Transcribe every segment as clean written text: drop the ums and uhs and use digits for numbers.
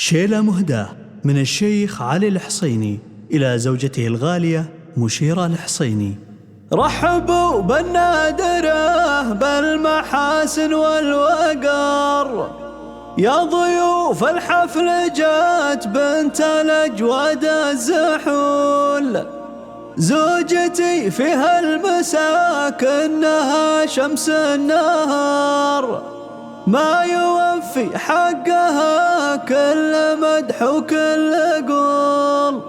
شيلة مهداة من الشيخ علي الحصيني إلى زوجته الغالية مشيرة الحصيني. رحبوا بالنادرة بالمحاسن والوقار، يا ضيوف الحفل جات بنت الأجواد الزحول. زوجتي في هالمساء كأنها شمس النهار، ما يوفي حقها كل مدح وكل قول.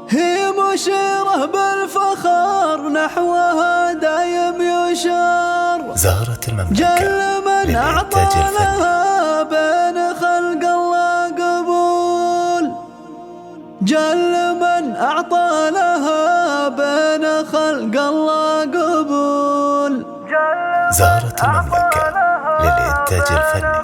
هي مشيرة بالفخر نحوها دايم يشار، زهرة المملكة جل من أعطى لها بين خلق الله قبول. جل من أعطى لها بين خلق الله قبول. زهرة المملكة للإنتاج الفني.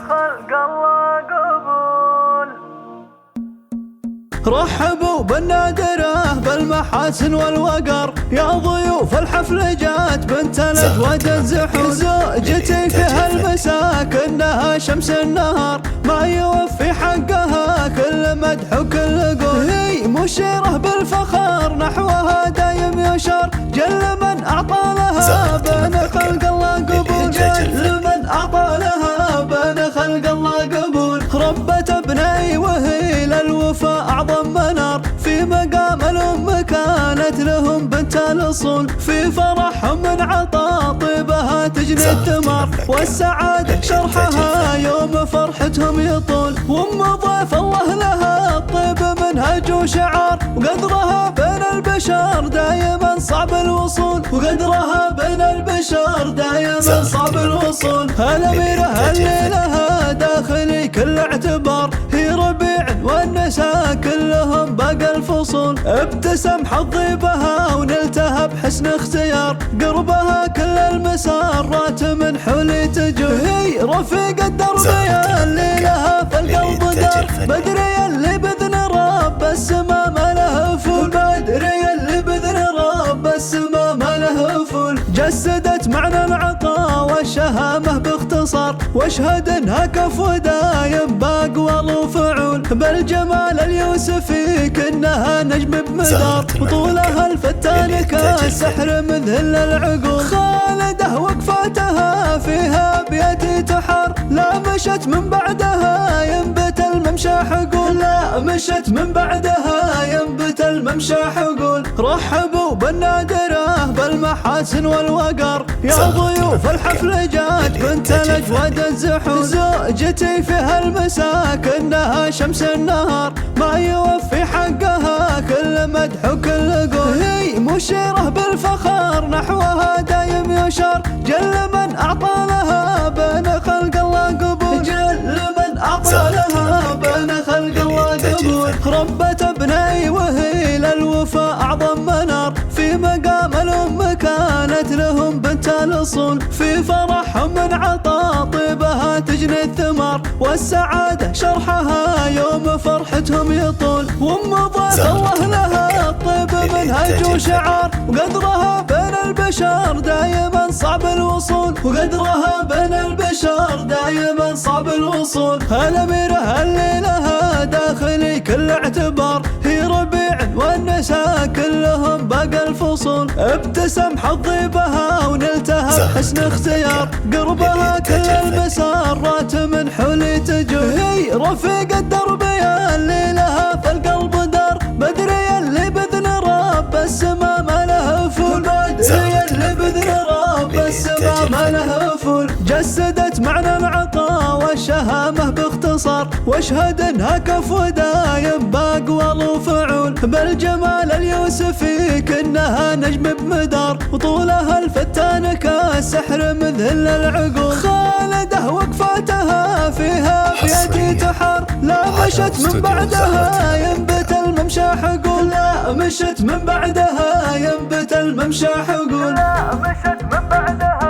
رحبوا بالنادرة بالمحاسن والوقر، يا ضيوف الحفل جات بنت الأجواد الزحول. زوجتي في هالمساء كأنها شمس النهار، ما يوفي حقها كل مدح وكل قول. هي مشيرة بالفخر نحوها دايم يشار، جل من أعطى لها بين خلق الله قبول. جل من أعطى لها بين خلق الله قبول. ربت ابني وهي للوفاء أعظم منار، في مقام الأم كانت لهم بنت الأصول. في فرحهم من عطاء طيبها تجني الثمار، والسعادة شرحها يوم فرحتهم يطول. وأم ضيف الله لها الطيب منهج وشعار، وقدرها بين البشر دائما صعب الوصول. وقدرها بين البشر دائما صعب الوصول. الأميرة اللي لها داخلي كل اعتبار، هي ربيع والنساء كلهم باقى الفصول. ابتسم حظي بها ونلتها بحسن اختيار، قربها كل المسارات من حولي تجول. هي رفيق الدربية اللي لها في القلب دار، بدري اللي بإذن رب السما ما له فول. بدري اللي بإذن رب السما ما له فول. جسدت معنى العطاء والشهامة باختصار، واشهد انها كفو دايم باقوال وفعول. بالجمال اليوسفي كأنها نجم بمدار، وطولها الفتان كالسحر مذهل العقول. خالده وقفاتها فيها بيدي تحر، لا مشت من بعدها ينبت الممشى حقول. لا مشت من بعدها ينبت الممشى حقول. رحبوا بالنادرة بالمحاسن والوقر، يا ضيوف الحفل جات بنت الأجواد الزحول. زوجتي في هالمساء كأنها شمس النهار، ما يوفي حقها كل مدح وكل قول. هي مشيرة بالفخر نحوها دايم يشار، جل من أعطى لها بين خلق الله قبول. جل من أعطى لها بين خلق الله قبول. ربت ابني وهي للوفاء أعظم منار، في مقام الأم كانت لهم بنت الأصول. في فرحهم من عطاء طيبها تجني الثمار، والسعادة شرحها يوم فرحتهم يطول. وأم ضيف الله لها الطيب منهج وشعار، وقدرها بين البشر دائما صعب الوصول. وقدرها بين البشر دائما صعب الوصول. الأميرة اللي لها داخلي كل اعتبار، هي ربيع والنساء كلهم باقى الفصول. ابتسم حظي بها ونلتها بحسن اختيار، قربها كل المسارات من حولي تجول. هي رفيق الدربية اللي لها في القلب دار، بدري اللي بإذن رب السما ما له فول. بدري اللي بإذن رب السما ما له فول. جسدت معنى العطاء والشهامة باختصار، واشهد انها كفو دايم باقوال وفعول. بالجمال اليوسفي كأنها نجم بمدار، وطولها الفتان كالسحر مذهل العقول. خالده وقفاتها فيها بيدي تحر، لا مشت من بعدها ينبت الممشى حقول. لا مشت من بعدها ينبت الممشى حقول. لا مشت من بعدها